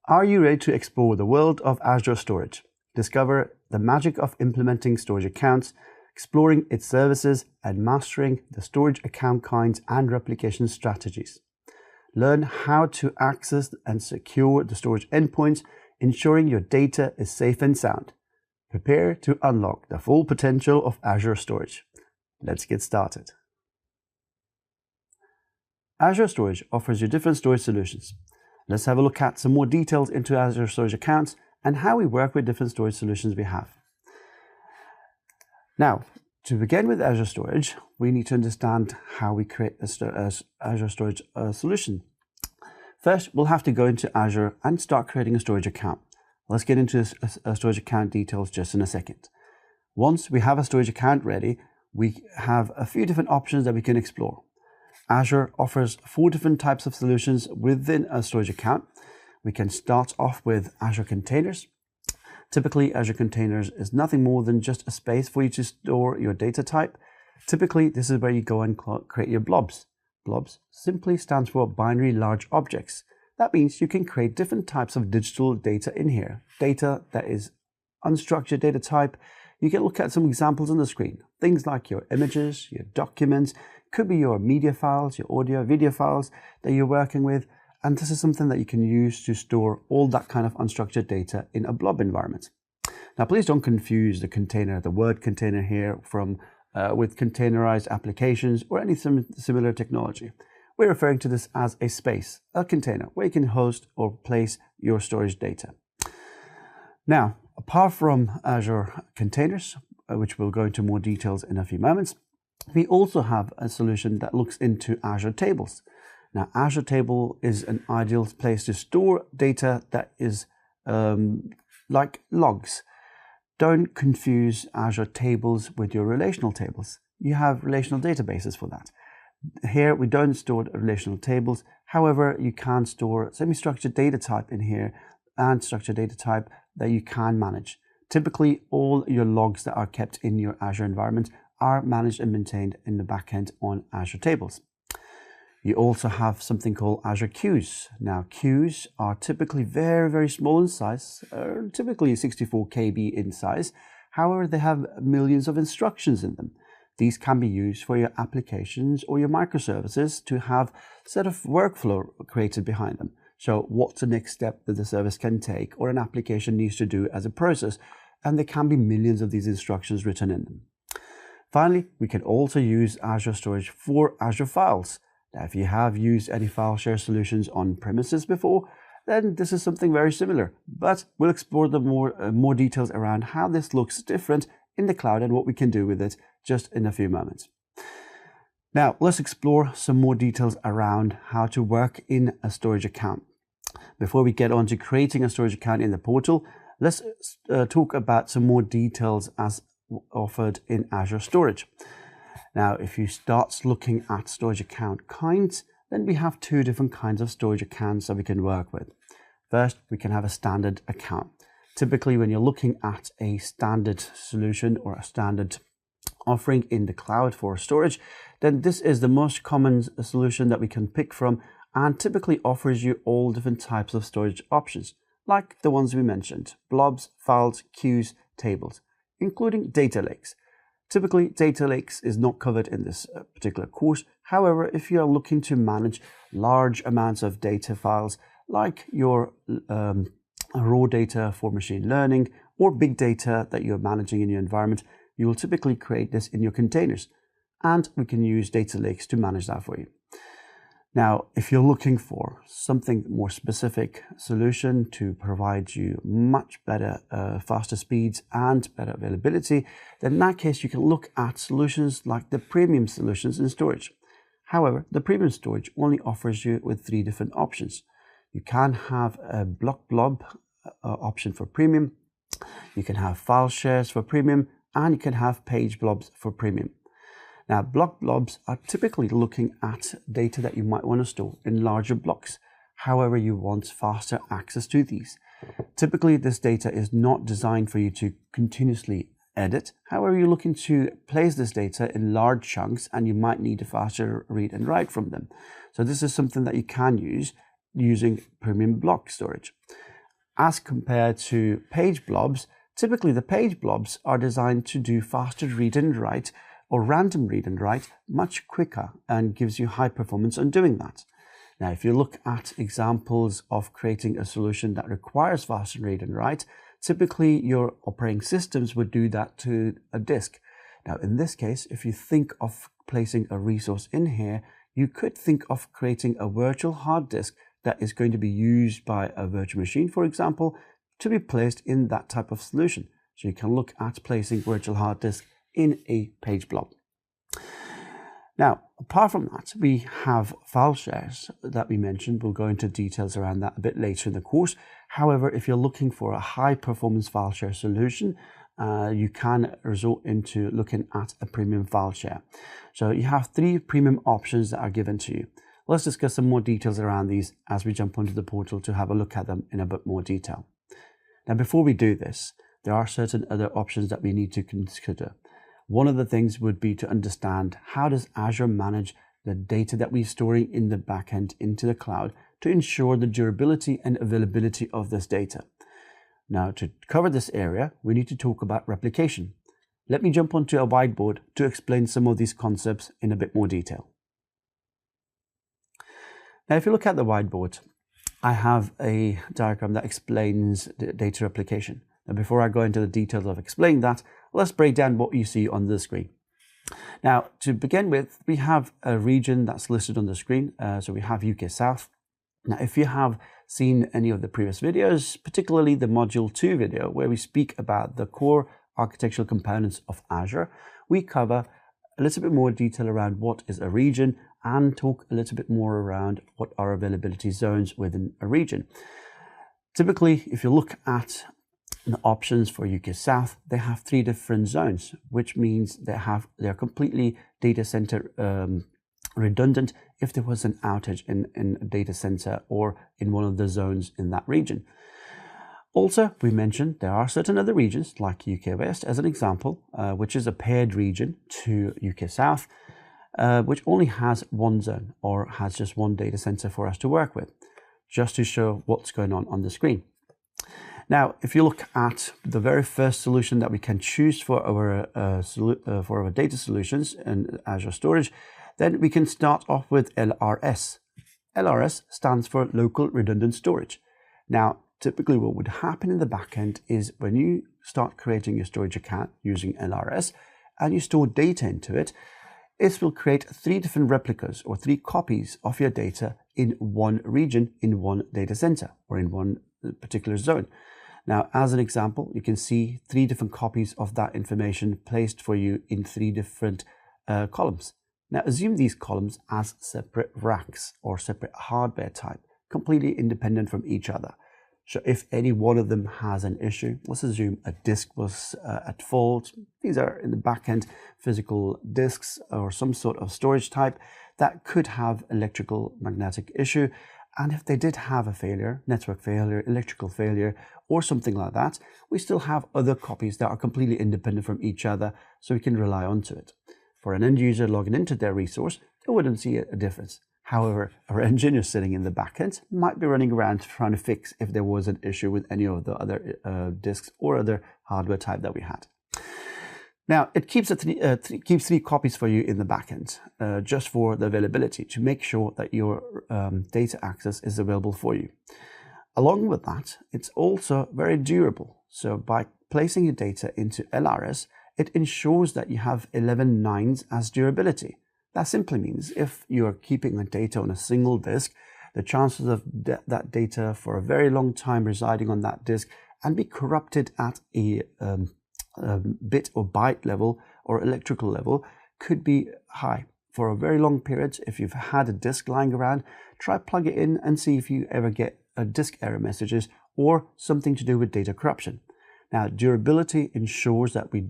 Are you ready to explore the world of Azure Storage? Discover the magic of implementing storage accounts, exploring its services, and mastering the storage account kinds and replication strategies. Learn how to access and secure the storage endpoints, ensuring your data is safe and sound. Prepare to unlock the full potential of Azure Storage. Let's get started. Azure Storage offers you different storage solutions. Let's have a look at some more details into Azure Storage accounts and how we work with different storage solutions we have. Now, to begin with Azure Storage, we need to understand how we create a Azure Storage solution. First, we'll have to go into Azure and start creating a storage account. Let's get into a storage account details just in a second. Once we have a storage account ready, we have a few different options that we can explore. Azure offers 4 different types of solutions within a storage account. We can start off with Azure Containers. Typically, Azure Containers is nothing more than just a space for you to store your data type. Typically, this is where you go and create your blobs. Blobs simply stands for binary large objects. That means you can create different types of digital data in here. Data that is unstructured data type. You can look at some examples on the screen. Things like your images, your documents, could be your media files, your audio, video files that you're working with. And this is something that you can use to store all that kind of unstructured data in a blob environment. Now, please don't confuse the container, the word container here with containerized applications or any similar technology. We're referring to this as a space, a container, where you can host or place your storage data. Now, apart from Azure Containers, which we'll go into more details in a few moments, we also have a solution that looks into Azure Tables. Now, Azure Table is an ideal place to store data that is like logs. Don't confuse Azure Tables with your relational tables. You have relational databases for that. Here, we don't store relational tables. However, you can store semi-structured data type in here and structured data type that you can manage. Typically, all your logs that are kept in your Azure environment are managed and maintained in the backend on Azure Tables. You also have something called Azure Queues. Now, queues are typically very, very small in size, typically 64 KB in size. However, they have millions of instructions in them. These can be used for your applications or your microservices to have a set of workflow created behind them. So what's the next step that the service can take or an application needs to do as a process? And there can be millions of these instructions written in them. Finally, we can also use Azure Storage for Azure Files. Now, if you have used any file share solutions on premises before, then this is something very similar. But we'll explore the more details around how this looks different in the cloud and what we can do with it just in a few moments. Now, let's explore some more details around how to work in a storage account. Before we get on to creating a storage account in the portal, let's talk about some more details as offered in Azure Storage. Now, if you start looking at storage account kinds, then we have 2 different kinds of storage accounts that we can work with. First, we can have a standard account. Typically, when you're looking at a standard solution or a standard offering in the cloud for storage, then this is the most common solution that we can pick from and typically offers you all different types of storage options, like the ones we mentioned: blobs, files, queues, tables, including data lakes. Typically, data lakes is not covered in this particular course. However, if you are looking to manage large amounts of data files, like your raw data for machine learning or big data that you're managing in your environment, you will typically create this in your containers. And we can use data lakes to manage that for you. Now, if you're looking for something more specific solution to provide you much better, faster speeds and better availability, then in that case, you can look at solutions like the premium solutions in storage. However, the premium storage only offers you with 3 different options. You can have a block blob option for premium. You can have file shares for premium, and you can have page blobs for premium. Now, block blobs are typically looking at data that you might want to store in larger blocks. However, you want faster access to these. Typically, this data is not designed for you to continuously edit. However, you're looking to place this data in large chunks and you might need a faster read and write from them. So this is something that you can use using premium block storage. as compared to page blobs. Typically, the page blobs are designed to do faster read and write or random read and write much quicker and gives you high performance on doing that. Now, if you look at examples of creating a solution that requires faster read and write, typically your operating systems would do that to a disk. Now, in this case, if you think of placing a resource in here, you could think of creating a virtual hard disk that is going to be used by a virtual machine, for example, to be placed in that type of solution. So you can look at placing virtual hard disk in a page blob. Now, apart from that, we have file shares that we mentioned. We'll go into details around that a bit later in the course. However, if you're looking for a high performance file share solution, you can resort into looking at a premium file share. So you have 3 premium options that are given to you. Let's discuss some more details around these as we jump onto the portal to have a look at them in a bit more detail. Now, before we do this, there are certain other options that we need to consider. One of the things would be to understand how does Azure manage the data that we're storing in the backend into the cloud to ensure the durability and availability of this data. Now, to cover this area, we need to talk about replication. Let me jump onto a whiteboard to explain some of these concepts in a bit more detail. Now, if you look at the whiteboard, I have a diagram that explains the data replication. Now, before I go into the details of explaining that, let's break down what you see on the screen. Now, to begin with, we have a region that's listed on the screen. So we have UK South. Now, if you have seen any of the previous videos, particularly the Module 2 video, where we speak about the core architectural components of Azure, we cover a little bit more detail around what is a region and talk a little bit more around what are availability zones within a region. Typically, if you look at the options for UK South, they have 3 different zones, which means they're completely data center redundant if there was an outage in a data center or in one of the zones in that region. Also, we mentioned there are certain other regions like UK West as an example, which is a paired region to UK South, which only has 1 zone or has just 1 data center for us to work with, just to show what's going on the screen. Now, if you look at the very first solution that we can choose for our data solutions in Azure Storage, then we can start off with LRS. LRS stands for Local Redundant Storage. Now, typically what would happen in the backend is when you start creating your storage account using LRS and you store data into it, it will create 3 different replicas or 3 copies of your data in 1 region, in 1 data center, or in 1 particular zone. Now, as an example, you can see 3 different copies of that information placed for you in 3 different columns. Now, assume these columns as separate racks or separate hardware type, completely independent from each other. So if any one of them has an issue, let's assume a disk was at fault. These are in the backend physical disks or some sort of storage type that could have electrical magnetic issue. And if they did have a failure, network failure, electrical failure, or something like that, we still have other copies that are completely independent from each other, so we can rely onto it. For an end user logging into their resource, they wouldn't see a difference. However, our engineer sitting in the backend might be running around trying to fix if there was an issue with any of the other disks or other hardware type that we had. Now, it keeps 3 copies for you in the backend, just for the availability, to make sure that your data access is available for you. Along with that, it's also very durable. So by placing your data into LRS, it ensures that you have 11 nines as durability. That simply means if you are keeping the data on a single disk, the chances of that data for a very long time residing on that disk and be corrupted at a bit or byte level or electrical level could be high. For a very long period, if you've had a disk lying around, try plug it in and see if you ever get disk error messages or something to do with data corruption. Now, durability ensures that we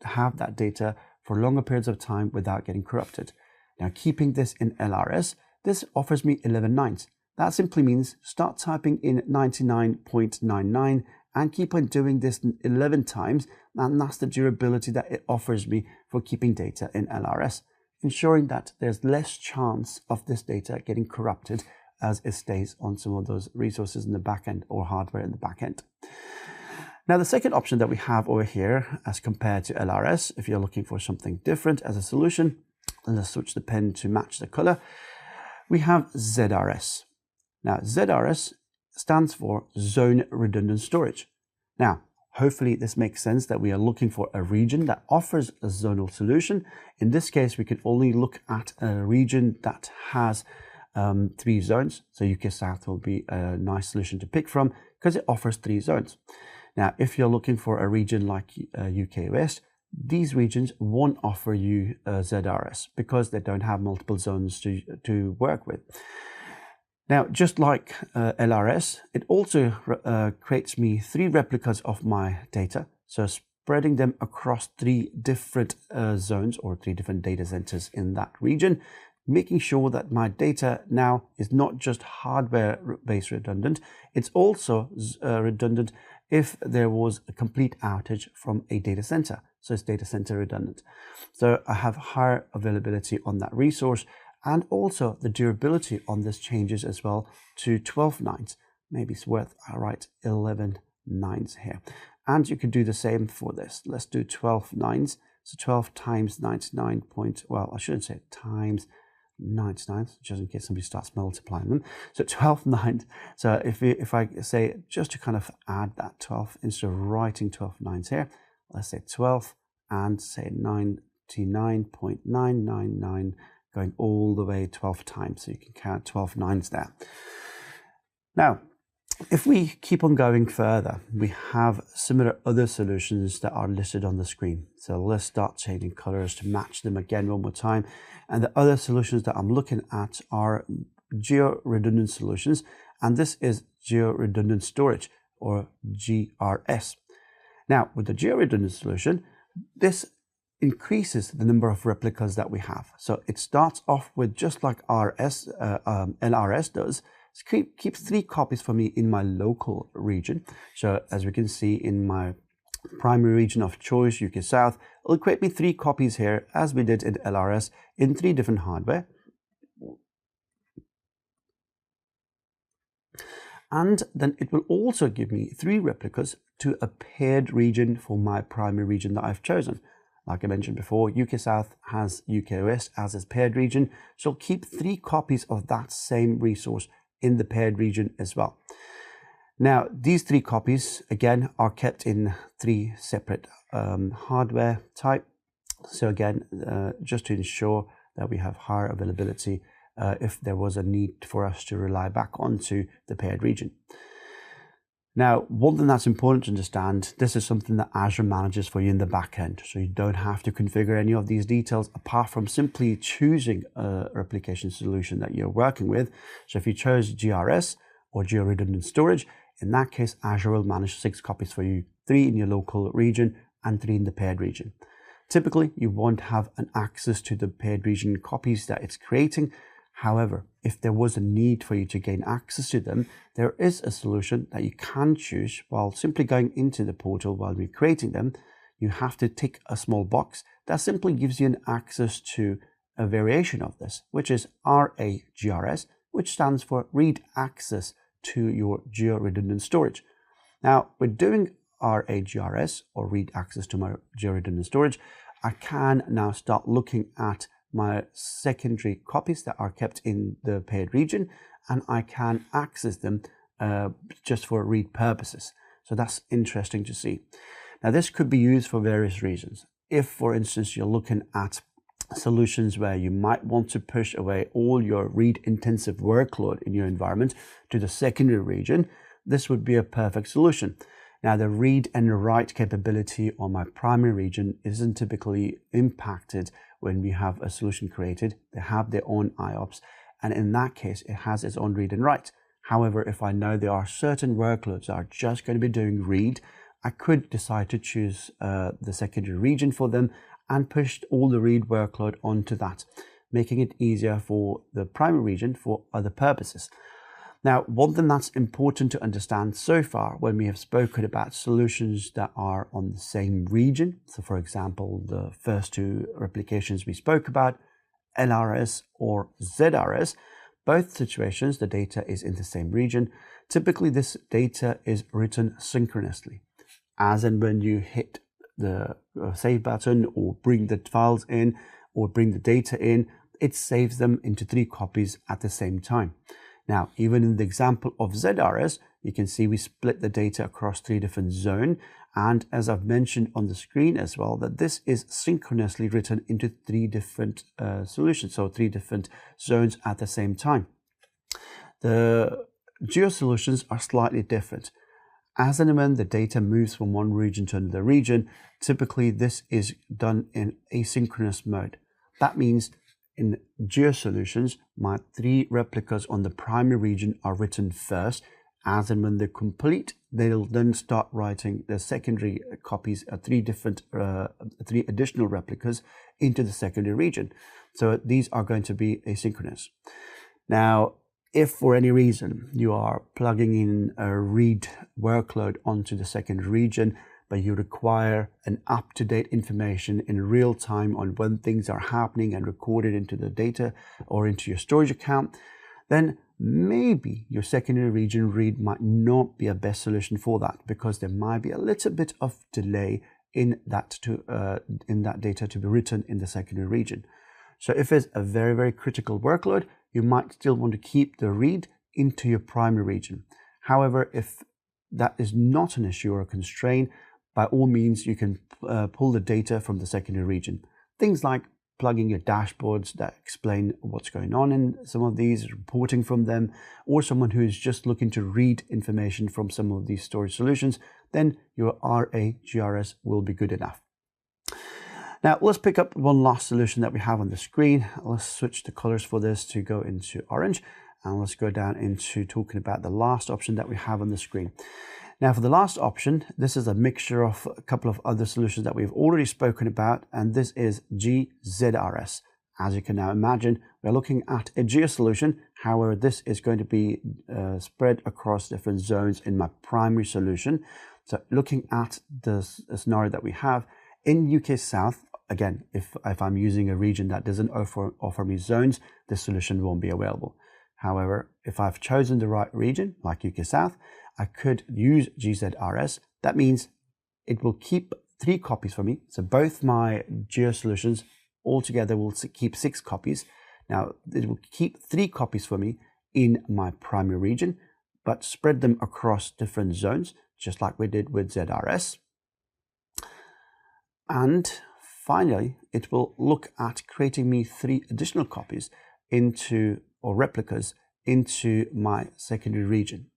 have that data for longer periods of time without getting corrupted. Now, keeping this in LRS, this offers me 11 nines. That simply means start typing in 99.99 and keep on doing this 11 times, and that's the durability that it offers me for keeping data in LRS, ensuring that there's less chance of this data getting corrupted as it stays on some of those resources in the backend or hardware in the backend. Now, the second option that we have over here, as compared to LRS, if you're looking for something different as a solution, and let's switch the pen to match the color, we have ZRS. Now, ZRS stands for Zone Redundant Storage. Now, hopefully this makes sense that we are looking for a region that offers a zonal solution. In this case, we can only look at a region that has 3 zones. So UK South will be a nice solution to pick from because it offers 3 zones. Now, if you're looking for a region like UK West, these regions won't offer you ZRS because they don't have multiple zones to work with. Now, just like LRS, it also creates me 3 replicas of my data. So spreading them across 3 different zones or 3 different data centers in that region, making sure that my data now is not just hardware-based redundant, it's also redundant if there was a complete outage from a data center. So it's data center redundant. So I have higher availability on that resource, and also the durability on this changes as well to 12 nines. Maybe it's worth, I write 11 nines here. And you could do the same for this. Let's do 12 nines. So 12 times 99 well, I shouldn't say times 99, just in case somebody starts multiplying them. So 12 nines. So if I say, just to kind of add that 12, instead of writing 12 nines here, let's say 12 and say 99.999 going all the way 12 times. So you can count 12 nines there. Now, if we keep on going further, we have similar other solutions that are listed on the screen. So let's start changing colors to match them again one more time. And the other solutions that I'm looking at are geo-redundant solutions. And this is geo-redundant storage, or GRS. Now, with the geo-redundant solution, this increases the number of replicas that we have. So it starts off with just like LRS does. It keeps 3 copies for me in my local region. So as we can see in my primary region of choice, UK South, it'll create me 3 copies here, as we did in LRS, in 3 different hardware. And then it will also give me 3 replicas to a paired region for my primary region that I've chosen. Like I mentioned before, UK South has UK West as its paired region, so I'll keep 3 copies of that same resource in the paired region as well. Now, these 3 copies, again, are kept in 3 separate hardware type. So again, just to ensure that we have higher availability if there was a need for us to rely back onto the paired region. Now, one thing that's important to understand, this is something that Azure manages for you in the backend. So you don't have to configure any of these details apart from simply choosing a replication solution that you're working with. So if you chose GRS or geo-redundant storage, in that case, Azure will manage 6 copies for you, 3 in your local region and 3 in the paired region. Typically, you won't have an access to the paired region copies that it's creating. However, if there was a need for you to gain access to them, there is a solution that you can choose while simply going into the portal while recreating them. You have to tick a small box that simply gives you an access to a variation of this, which is RAGRS, which stands for Read Access to your geo-redundant storage. Now, with doing RAGRS, or Read Access to my geo-redundant storage, I can now start looking at my secondary copies that are kept in the paired region, and I can access them just for read purposes. So that's interesting to see. Now, this could be used for various reasons. If, for instance, you're looking at solutions where you might want to push away all your read-intensive workload in your environment to the secondary region, this would be a perfect solution. Now, the read and write capability on my primary region isn't typically impacted when we have a solution created. They have their own IOPS, and in that case, it has its own read and write. However, if I know there are certain workloads that are just going to be doing read, I could decide to choose the secondary region for them and push all the read workload onto that, making it easier for the primary region for other purposes. Now, one thing that's important to understand so far when we have spoken about solutions that are on the same region, so for example, the first 2 replications we spoke about, LRS or ZRS, both situations, the data is in the same region. Typically, this data is written synchronously. As and when you hit the save button or bring the files in or bring the data in, it saves them into 3 copies at the same time. Now, even in the example of ZRS, you can see we split the data across 3 different zones. And as I've mentioned on the screen as well, that this is synchronously written into 3 different solutions, so 3 different zones at the same time. The Geo solutions are slightly different. As and when the data moves from one region to another region, typically this is done in asynchronous mode. That means in Geo solutions, my 3 replicas on the primary region are written first. As and when they're complete, they'll then start writing the secondary copies of 3 additional replicas into the secondary region. So these are going to be asynchronous. Now, if for any reason you are plugging in a read workload onto the second region, but you require an up-to-date information in real time on when things are happening and recorded into the data or into your storage account, then maybe your secondary region read might not be a best solution for that, because there might be a little bit of delay in that data to be written in the secondary region. So if it's a very, very critical workload, you might still want to keep the read into your primary region. However, if that is not an issue or a constraint, by all means, you can pull the data from the secondary region. Things like plugging your dashboards that explain what's going on in some of these, reporting from them, or someone who is just looking to read information from some of these storage solutions, then your RA/GRS will be good enough. Now, let's pick up one last solution that we have on the screen. Let's switch the colors for this to go into orange, and let's go down into talking about the last option that we have on the screen. Now, for the last option, this is a mixture of a couple of other solutions that we've already spoken about, and this is GZRS. As you can now imagine, we're looking at a Geo solution. However, this is going to be spread across different zones in my primary solution. So looking at the scenario that we have in UK South, again, if I'm using a region that doesn't offer me zones, this solution won't be available. However, if I've chosen the right region, like UK South, I could use GZRS. That means it will keep 3 copies for me. So both my Geo solutions altogether will keep 6 copies. Now, it will keep 3 copies for me in my primary region, but spread them across different zones, just like we did with ZRS. And finally, it will look at creating me 3 additional copies or replicas into my secondary region.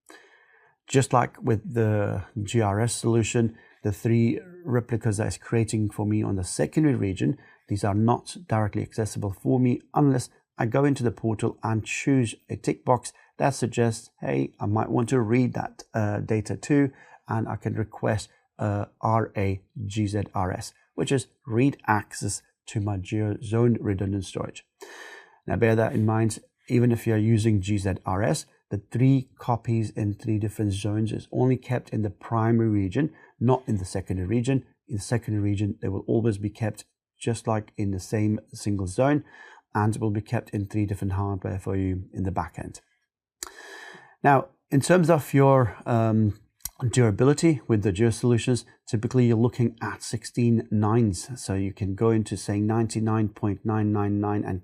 Just like with the GRS solution, the 3 replicas that it's creating for me on the secondary region, these are not directly accessible for me unless I go into the portal and choose a tick box that suggests, hey, I might want to read that data too, and I can request RA/GZRS, which is read access to my zone redundant storage. Now, bear that in mind, even if you're using GZRS, the 3 copies in 3 different zones is only kept in the primary region, not in the secondary region. In the secondary region, they will always be kept just like in the same single zone, and will be kept in 3 different hardware for you in the back end. Now, in terms of your durability with the Geo solutions, typically you're looking at 16 nines. So you can go into saying 99.999, and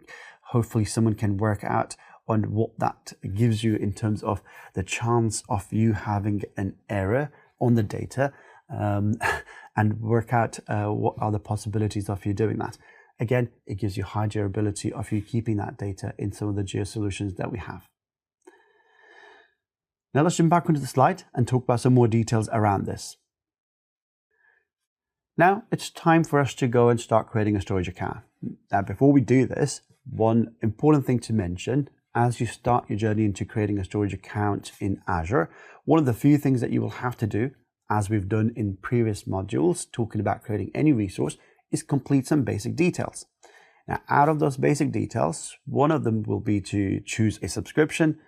hopefully someone can work out on what that gives you in terms of the chance of you having an error on the data, and work out what are the possibilities of you doing that. Again, it gives you high durability of you keeping that data in some of the Geo solutions that we have. Now let's jump back onto the slide and talk about some more details around this. Now it's time for us to go and start creating a storage account. Now, before we do this, one important thing to mention: as you start your journey into creating a storage account in Azure, one of the few things that you will have to do, as we've done in previous modules talking about creating any resource, is complete some basic details. Now, out of those basic details, one of them will be to choose a subscription.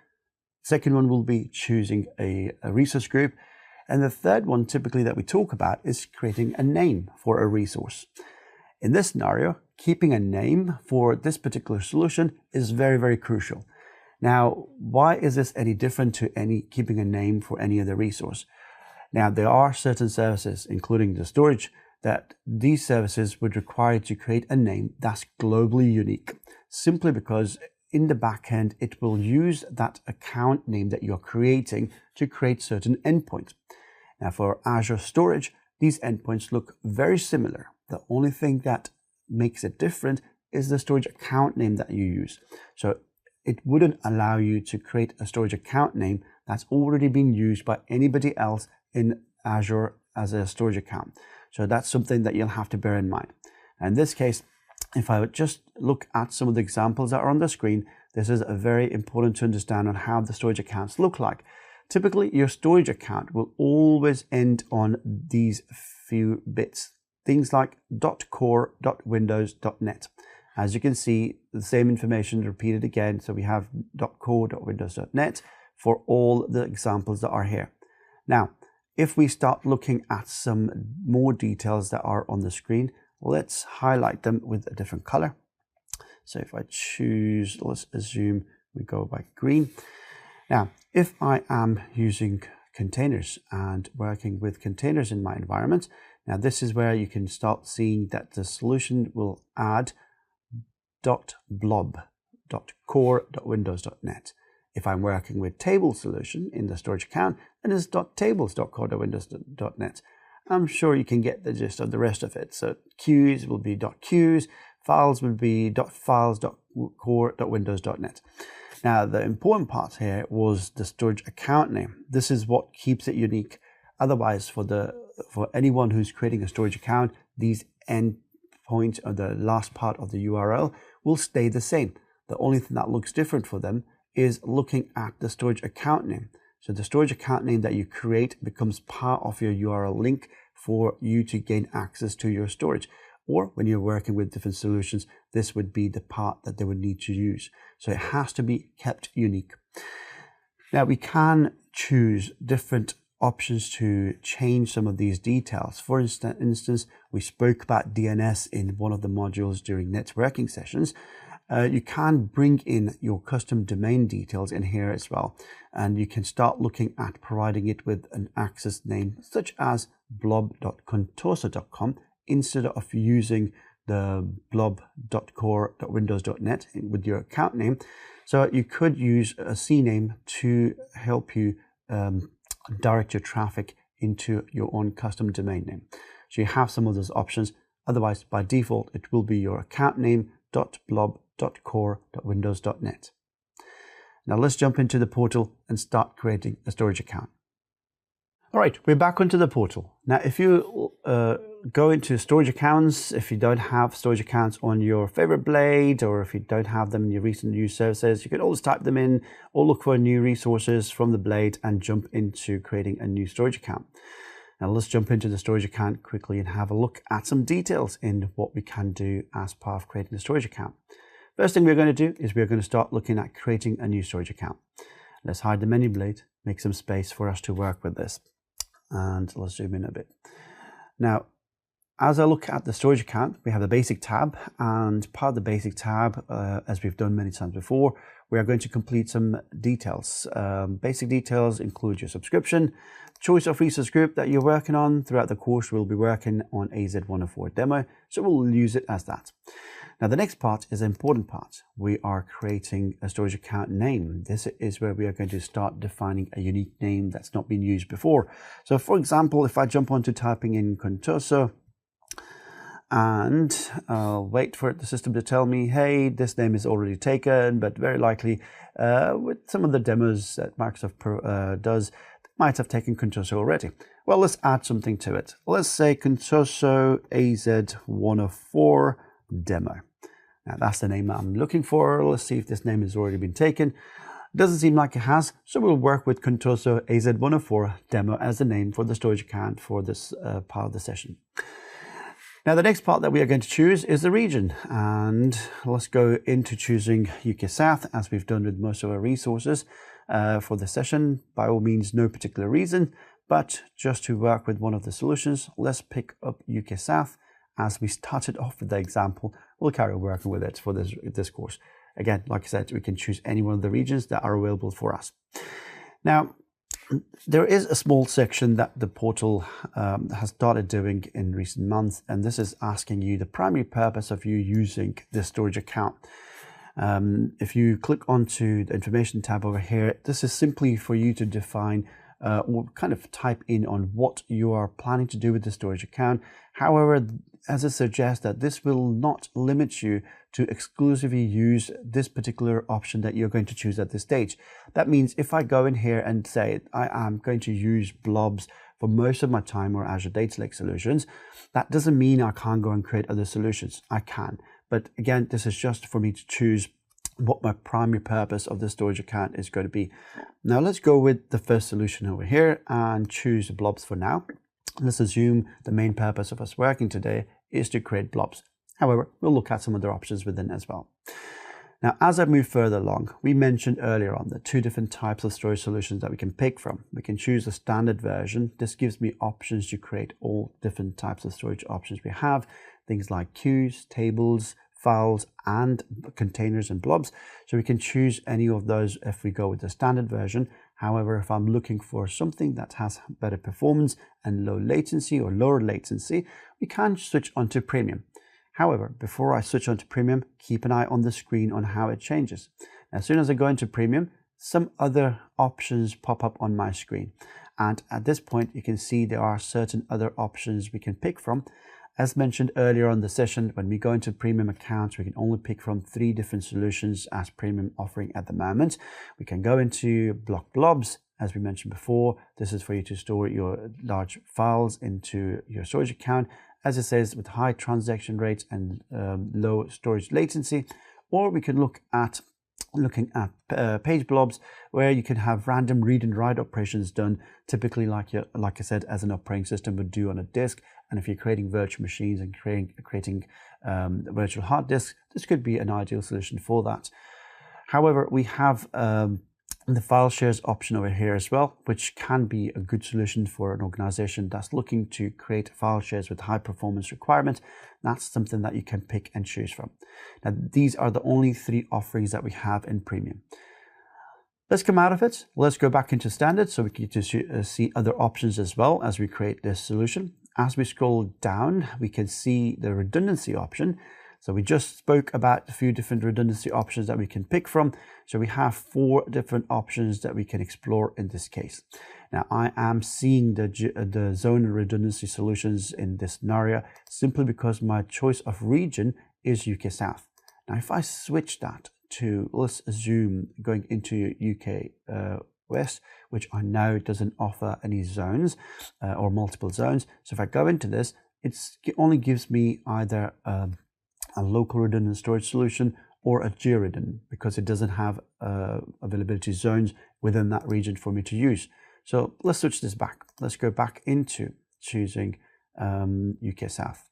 Second one will be choosing a resource group. And the third one typically that we talk about is creating a name for a resource. In this scenario, keeping a name for this particular solution is very, very crucial. Now, why is this any different to keeping a name for any other resource? Now, there are certain services, including the storage, that these services would require you to create a name that's globally unique, simply because in the backend, it will use that account name that you're creating to create certain endpoints. Now, for Azure Storage, these endpoints look very similar. The only thing that makes it different is the storage account name that you use. So it wouldn't allow you to create a storage account name that's already been used by anybody else in Azure as a storage account. So that's something that you'll have to bear in mind. In this case, if I would just look at some of the examples that are on the screen, this is very important to understand on how the storage accounts look like. Typically, your storage account will always end on these few bits, things like .core.windows.net. As you can see, the same information repeated again. So we have .core.windows.net for all the examples that are here. Now, if we start looking at some more details that are on the screen, let's highlight them with a different color. So if I choose, let's assume we go by green. Now, if I am using containers and working with containers in my environment, now this is where you can start seeing that the solution will add .blob.core.windows.net. If I'm working with table solution in the storage account, then it's .tables.core.windows.net. I'm sure you can get the gist of the rest of it. So queues will be .queues, files will be .files.core.windows.net. Now, the important part here was the storage account name. This is what keeps it unique. Otherwise, for anyone who's creating a storage account, these endpoints or the last part of the URL will stay the same. The only thing that looks different for them is looking at the storage account name. So the storage account name that you create becomes part of your URL link for you to gain access to your storage. Or when you're working with different solutions, this would be the part that they would need to use. So it has to be kept unique. Now we can choose different options to change some of these details. For instance, we spoke about DNS in one of the modules during networking sessions. You can bring in your custom domain details in here as well. And you can start looking at providing it with an access name such as blob.contoso.com instead of using the blob.core.windows.net with your account name. So you could use a CNAME to help you direct your traffic into your own custom domain name. So you have some of those options. Otherwise, by default, it will be your account name .blob.core.windows.net. Now let's jump into the portal and start creating a storage account. All right, we're back onto the portal. Now, if you go into storage accounts, if you don't have storage accounts on your favorite blade, or if you don't have them in your recent used services, you can always type them in or look for new resources from the blade and jump into creating a new storage account. Now let's jump into the storage account quickly and have a look at some details in what we can do as part of creating a storage account. First thing we're going to do is we're going to start looking at creating a new storage account. Let's hide the menu blade, make some space for us to work with this. And let's zoom in a bit. Now, as I look at the storage account, we have the basic tab, and part of the basic tab, as we've done many times before, we are going to complete some details. Basic details include your subscription, choice of resource group that you're working on. Throughout the course, we'll be working on AZ104 demo, so we'll use it as that. Now, the next part is the important part. We are creating a storage account name. This is where we are going to start defining a unique name that's not been used before. So, for example, if I jump onto typing in Contoso, and I'll wait for the system to tell me, hey, this name is already taken, but very likely with some of the demos that Microsoft does, they might have taken Contoso already. Well, let's add something to it. Let's say Contoso AZ104 demo. Now that's the name I'm looking for. Let's see if this name has already been taken. Doesn't seem like it has, so we'll work with Contoso AZ104 demo as the name for the storage account for this part of the session. Now, the next part that we are going to choose is the region, and let's go into choosing UK South as we've done with most of our resources for the session. By all means, no particular reason, but just to work with one of the solutions, let's pick up UK South. As we started off with the example, we'll carry on working with it for this course. again, like I said, we can choose any one of the regions that are available for us. Now, there is a small section that the portal has started doing in recent months, and this is asking you the primary purpose of you using this storage account. If you click onto the information tab over here, this is simply for you to define or kind of type in on what you are planning to do with the storage account. However, as it suggests, that this will not limit you to exclusively use this particular option that you're going to choose at this stage. That means if I go in here and say I am going to use blobs for most of my time, or Azure Data Lake solutions, that doesn't mean I can't go and create other solutions. I can. But again, this is just for me to choose what my primary purpose of the storage account is going to be. Now let's go with the first solution over here and choose blobs for now. Let's assume the main purpose of us working today is to create blobs. However, we'll look at some other options within as well. Now, as I move further along, we mentioned earlier on the two different types of storage solutions that we can pick from. We can choose the standard version. This gives me options to create all different types of storage options we have, things like queues, tables, files, and containers and blobs. So we can choose any of those if we go with the standard version. However, if I'm looking for something that has better performance and low latency or lower latency, we can switch onto premium. However, before I switch onto premium, keep an eye on the screen on how it changes. As soon as I go into premium, some other options pop up on my screen. And at this point, you can see there are certain other options we can pick from. As mentioned earlier on the session, when we go into premium accounts, we can only pick from 3 different solutions as premium offering at the moment. We can go into block blobs, as we mentioned before. This is for you to store your large files into your storage account, as it says, with high transaction rates and low storage latency. Or we can look at page blobs, where you can have random read and write operations done, typically like I said, as an operating system would do on a disk. And if you're creating virtual machines and creating virtual hard disks, this could be an ideal solution for that. However, we have the file shares option over here as well, which can be a good solution for an organization that's looking to create file shares with high performance requirements. That's something that you can pick and choose from. Now, these are the only 3 offerings that we have in premium. Let's come out of it. Let's go back into standard so we get to see other options as well as we create this solution. As we scroll down, we can see the redundancy option. So we just spoke about a few different redundancy options that we can pick from. So we have 4 different options that we can explore in this case. Now, I am seeing the zone redundancy solutions in this scenario simply because my choice of region is UK South. Now, if I switch that to, let's assume, going into UK West, which I know doesn't offer any zones or multiple zones. So if I go into this, it only gives me either a local redundant storage solution or a geo-redundant, because it doesn't have availability zones within that region for me to use. So let's switch this back. Let's go back into choosing UK South.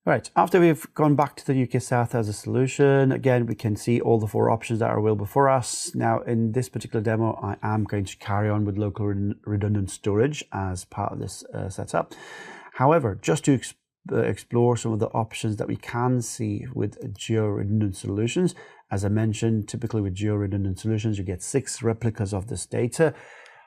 Right, after we've gone back to the UK South as a solution, again, we can see all the 4 options that are available for us. Now, in this particular demo, I am going to carry on with local redundant storage as part of this setup. However, just to explore some of the options that we can see with geo-redundant solutions, as I mentioned, typically with geo-redundant solutions, you get 6 replicas of this data.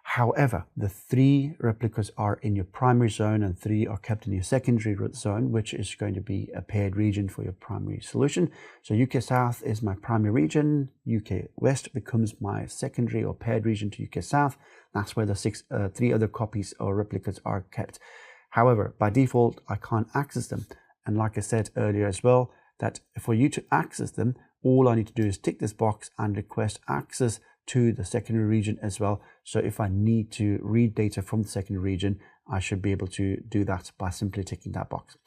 However, the 3 replicas are in your primary zone and 3 are kept in your secondary zone, which is going to be a paired region for your primary solution. So UK South is my primary region. UK West becomes my secondary or paired region to UK South. That's where the 3 other copies or replicas are kept. However, by default, I can't access them. And like I said earlier as well, that for you to access them, all I need to do is tick this box and request access to the secondary region as well. So if I need to read data from the secondary region, I should be able to do that by simply ticking that box.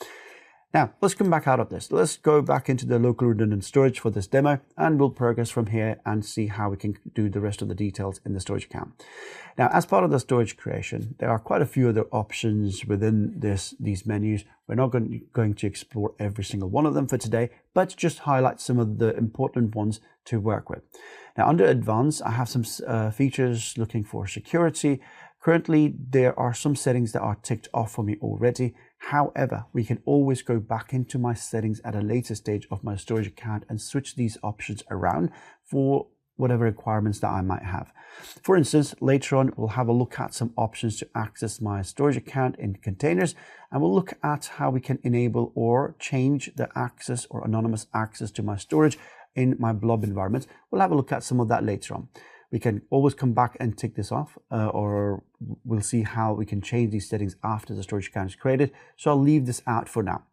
Now, let's come back out of this. Let's go back into the local redundant storage for this demo, and we'll progress from here and see how we can do the rest of the details in the storage account. Now, as part of the storage creation, there are quite a few other options within these menus. We're not going to explore every single one of them for today, but just highlight some of the important ones to work with. Now, under advanced, I have some features looking for security. Currently, there are some settings that are ticked off for me already. However, we can always go back into my settings at a later stage of my storage account and switch these options around for whatever requirements that I might have. For instance, later on, we'll have a look at some options to access my storage account in containers, and we'll look at how we can enable or change the access or anonymous access to my storage in my blob environment. We'll have a look at some of that later on. We can always come back and tick this off, or we'll see how we can change these settings after the storage account is created. So I'll leave this out for now.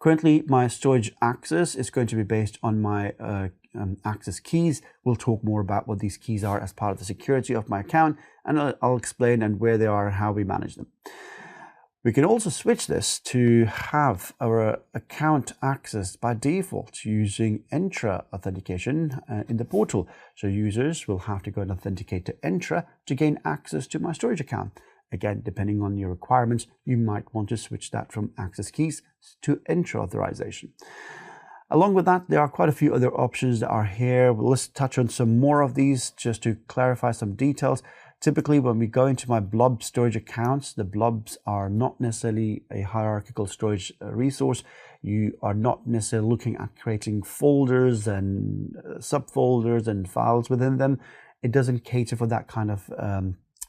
Currently, my storage access is going to be based on my access keys. We'll talk more about what these keys are as part of the security of my account, and I'll explain and where they are and how we manage them. We can also switch this to have our account accessed by default using Entra authentication in the portal. So users will have to go and authenticate to Entra to gain access to my storage account. Again, depending on your requirements, you might want to switch that from access keys to Entra authorization. Along with that, there are quite a few other options that are here. Let's touch on some more of these just to clarify some details. Typically, when we go into my blob storage accounts, the blobs are not necessarily a hierarchical storage resource. You are not necessarily looking at creating folders and subfolders and files within them. It doesn't cater for that kind of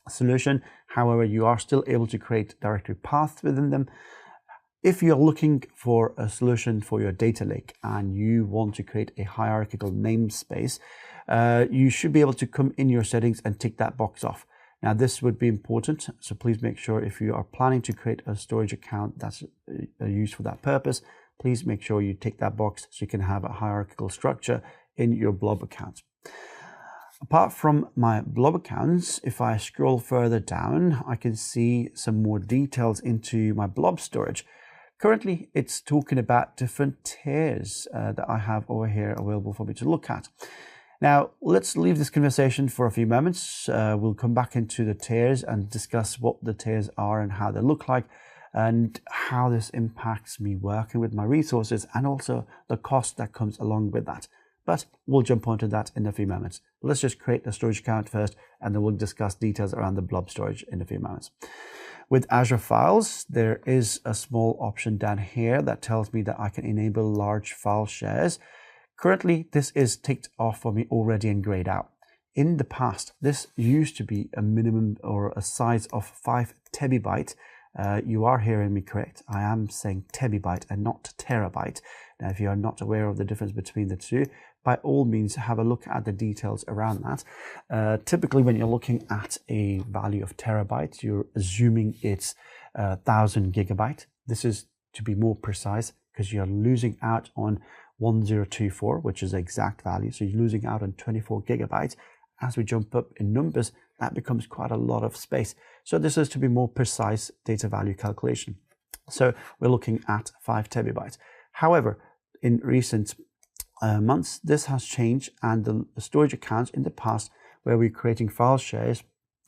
solution. However, you are still able to create directory paths within them. If you're looking for a solution for your data lake and you want to create a hierarchical namespace, you should be able to come in your settings and tick that box off. Now, this would be important, so please make sure if you are planning to create a storage account that's used for that purpose, please make sure you tick that box so you can have a hierarchical structure in your blob account. Apart from my blob accounts, if I scroll further down, I can see some more details into my blob storage. Currently, it's talking about different tiers that I have over here available for me to look at. Now, let's leave this conversation for a few moments. We'll come back into the tiers and discuss what the tiers are and how they look like and how this impacts me working with my resources and also the cost that comes along with that. But we'll jump onto that in a few moments. Let's just create a storage account first, and then we'll discuss details around the blob storage in a few moments. With Azure Files, there is a small option down here that tells me that I can enable large file shares. Currently, this is ticked off for me already and grayed out. In the past, this used to be a minimum or a size of 5 tebibyte. You are hearing me correct. I am saying tebibyte and not terabyte. Now, if you are not aware of the difference between the two, by all means, have a look at the details around that. Typically, when you're looking at a value of terabyte, you're assuming it's 1,000 gigabyte. This is to be more precise because you're losing out on 1024, which is the exact value. So you're losing out on 24 gigabytes. As we jump up in numbers, that becomes quite a lot of space. So this is to be more precise data value calculation. So we're looking at 5 tebibytes. However, in recent months, this has changed, and the storage accounts in the past where we're creating file shares,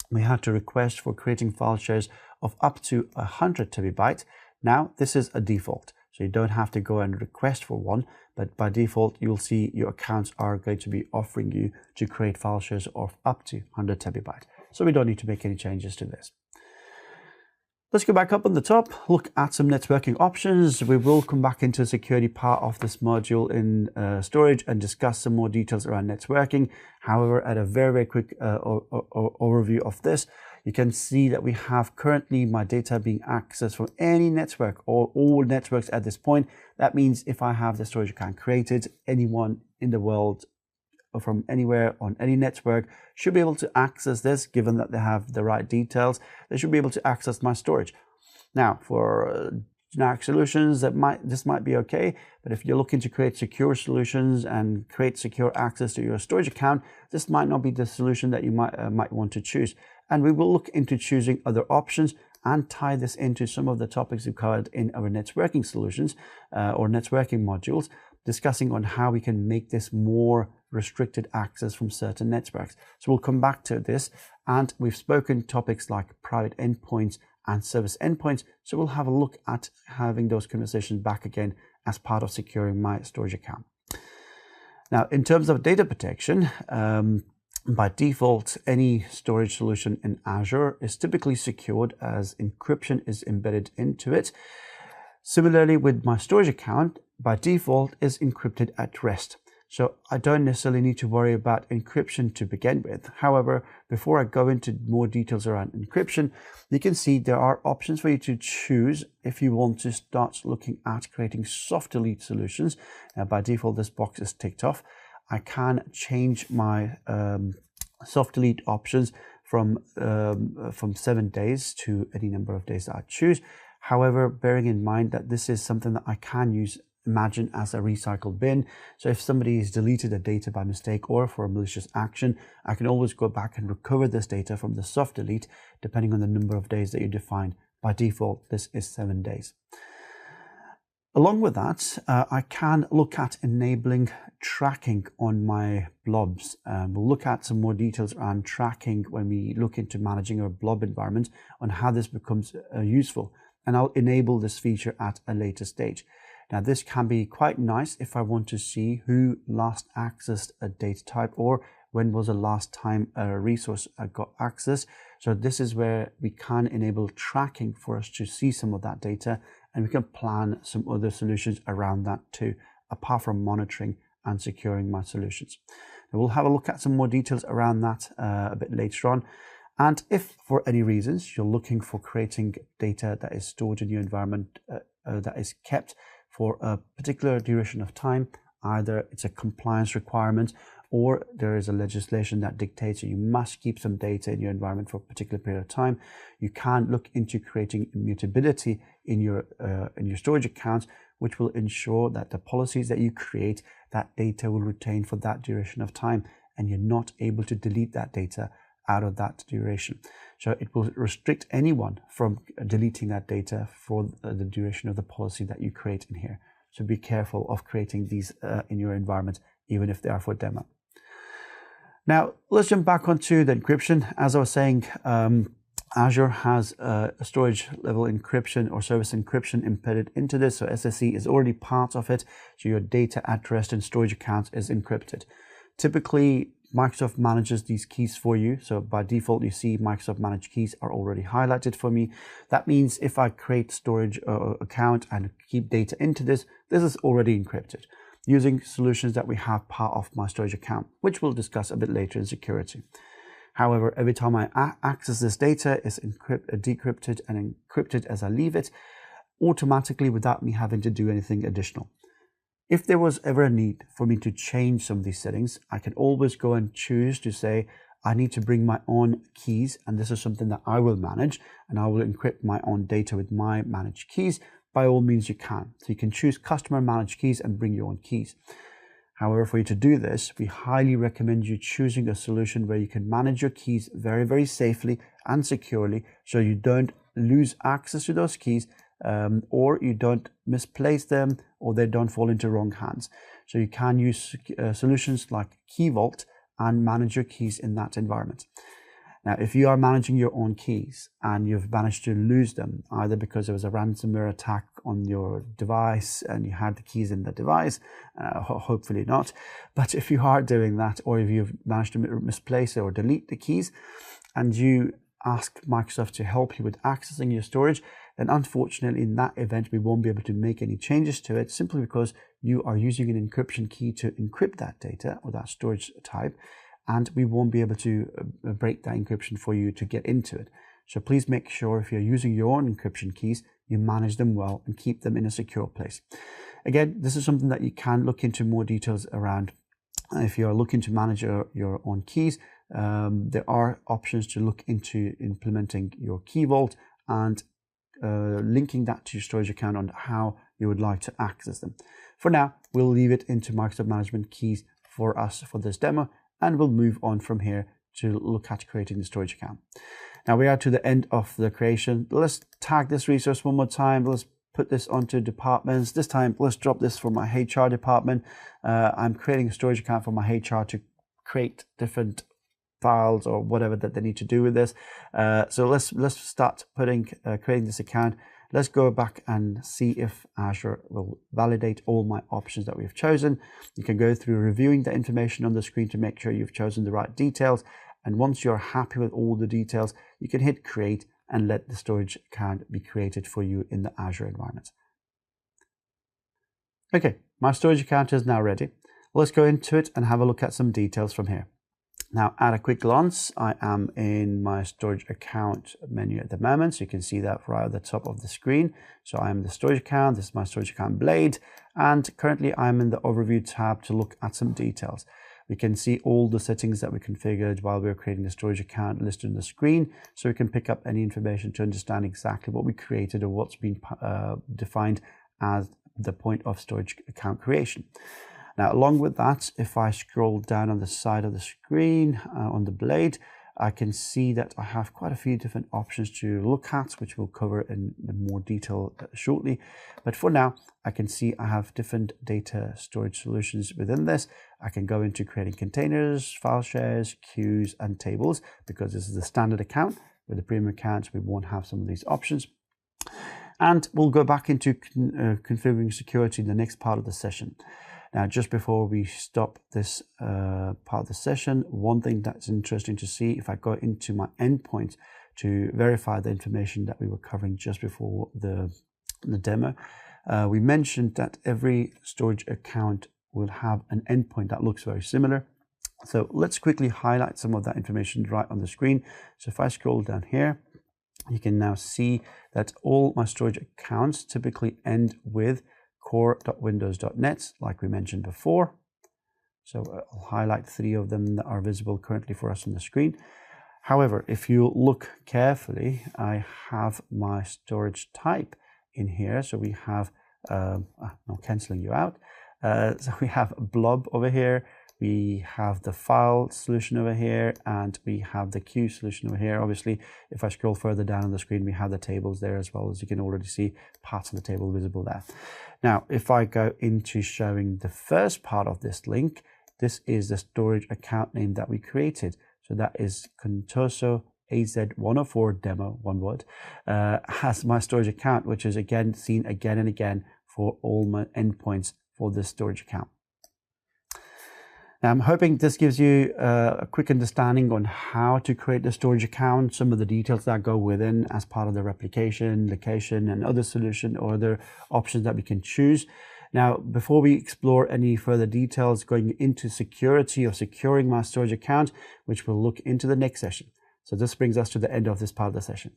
we had to request for creating file shares of up to 100 tebibyte. Now, this is a default. So you don't have to go and request for one, but by default, you'll see your accounts are going to be offering you to create file shares of up to 100 tebibyte. So we don't need to make any changes to this. Let's go back up on the top, look at some networking options. We will come back into the security part of this module in storage and discuss some more details around networking. However, at a very, very quick overview of this, you can see that we have currently my data being accessed from any network or all networks at this point. That means if I have the storage account created, anyone in the world or from anywhere on any network should be able to access this, given that they have the right details. They should be able to access my storage. Now, for generic solutions, this might be okay, but if you're looking to create secure solutions and create secure access to your storage account, this might not be the solution that you might want to choose. And we will look into choosing other options and tie this into some of the topics we've covered in our networking solutions or networking modules, discussing on how we can make this more restricted access from certain networks. So we'll come back to this, and we've spoken topics like private endpoints and service endpoints. So we'll have a look at having those conversations back again as part of securing my storage account. Now, in terms of data protection, By default, any storage solution in Azure is typically secured as encryption is embedded into it. Similarly, with my storage account, by default is encrypted at rest. So I don't necessarily need to worry about encryption to begin with. However, before I go into more details around encryption, you can see there are options for you to choose if you want to start looking at creating soft delete solutions. Now, by default, this box is ticked off. I can change my soft delete options from 7 days to any number of days that I choose. However, bearing in mind that this is something that I can imagine as a recycle bin. So if somebody has deleted a data by mistake or for a malicious action, I can always go back and recover this data from the soft delete, depending on the number of days that you define. By default, this is 7 days. Along with that, I can look at enabling tracking on my blobs. We'll look at some more details around tracking when we look into managing our blob environment on how this becomes useful. And I'll enable this feature at a later stage. Now, this can be quite nice if I want to see who last accessed a data type or when was the last time a resource got access. So this is where we can enable tracking for us to see some of that data, and we can plan some other solutions around that too, apart from monitoring and securing my solutions. And we'll have a look at some more details around that a bit later on. And if for any reasons you're looking for creating data that is stored in your environment that is kept for a particular duration of time, either it's a compliance requirement or there is a legislation that dictates that you must keep some data in your environment for a particular period of time, you can look into creating immutability in your storage accounts, which will ensure that the policies that you create, that data will retain for that duration of time, and you're not able to delete that data out of that duration. So it will restrict anyone from deleting that data for the duration of the policy that you create in here. So be careful of creating these in your environment, even if they are for demo. Now, let's jump back onto the encryption. As I was saying, Azure has a storage level encryption or service encryption embedded into this. So SSE is already part of it. So your data at rest and storage accounts is encrypted. Typically, Microsoft manages these keys for you. So by default, you see Microsoft managed keys are already highlighted for me. That means if I create storage account and keep data into this, this is already encrypted using solutions that we have part of my storage account, which we'll discuss a bit later in security. However, every time I access this data, it's decrypted and encrypted as I leave it, automatically without me having to do anything additional. If there was ever a need for me to change some of these settings, I can always go and choose to say, I need to bring my own keys, and this is something that I will manage, and I will encrypt my own data with my managed keys. By all means, you can. So you can choose customer managed keys and bring your own keys. However, for you to do this, we highly recommend you choosing a solution where you can manage your keys very, very safely and securely, so you don't lose access to those keys, or you don't misplace them, or they don't fall into wrong hands. So you can use solutions like Key Vault and manage your keys in that environment. Now, if you are managing your own keys and you've managed to lose them, either because there was a ransomware attack on your device and you had the keys in the device, hopefully not, but if you are doing that, or if you've managed to misplace or delete the keys and you ask Microsoft to help you with accessing your storage, then unfortunately in that event we won't be able to make any changes to it, simply because you are using an encryption key to encrypt that data or that storage type, and we won't be able to break that encryption for you to get into it. So please make sure if you're using your own encryption keys, you manage them well and keep them in a secure place. Again, this is something that you can look into more details around. If you're looking to manage your own keys, there are options to look into implementing your Key Vault and linking that to your storage account on how you would like to access them. For now, we'll leave it into Microsoft Management Keys for us for this demo, and we'll move on from here to look at creating the storage account. Now we are to the end of the creation. Let's tag this resource one more time. Let's put this onto departments. This time, let's drop this for my HR department. I'm creating a storage account for my HR to create different files or whatever that they need to do with this. So let's start creating this account. let's go back and see if Azure will validate all my options that we've chosen. You can go through reviewing the information on the screen to make sure you've chosen the right details. And once you're happy with all the details, you can hit create and let the storage account be created for you in the Azure environment. Okay, my storage account is now ready. Let's go into it and have a look at some details from here. Now, at a quick glance, I am in my storage account menu at the moment. So you can see that right at the top of the screen. So I am the storage account. This is my storage account blade. And currently I'm in the overview tab to look at some details. We can see all the settings that we configured while we were creating the storage account listed on the screen. So we can pick up any information to understand exactly what we created or what's been defined as the point of storage account creation. Now, along with that, if I scroll down on the side of the screen on the blade, I can see that I have quite a few different options to look at, which we'll cover in more detail shortly. But for now, I can see I have different data storage solutions within this. I can go into creating containers, file shares, queues, and tables, because this is the standard account. With the premium accounts, we won't have some of these options. And we'll go back into configuring security in the next part of the session. Now, just before we stop this part of the session, one thing that's interesting to see, if I go into my endpoint to verify the information that we were covering just before the demo, we mentioned that every storage account will have an endpoint that looks very similar. So let's quickly highlight some of that information right on the screen. So if I scroll down here, you can now see that all my storage accounts typically end with core.windows.net, like we mentioned before. So I'll highlight 3 of them that are visible currently for us on the screen. However, if you look carefully, I have my storage type in here. So we have, I'm canceling you out. So we have blob over here. We have the file solution over here, and we have the queue solution over here. Obviously, if I scroll further down on the screen, we have the tables there as well. As you can already see, parts of the table visible there. Now, if I go into showing the first part of this link, this is the storage account name that we created. So that is Contoso AZ104 demo, one word, has my storage account, which is again seen again and again for all my endpoints for this storage account. Now, I'm hoping this gives you a quick understanding on how to create the storage account, some of the details that go within as part of the replication, location, and other solution or other options that we can choose. Now, before we explore any further details going into security or securing my storage account, which we'll look into the next session. So this brings us to the end of this part of the session.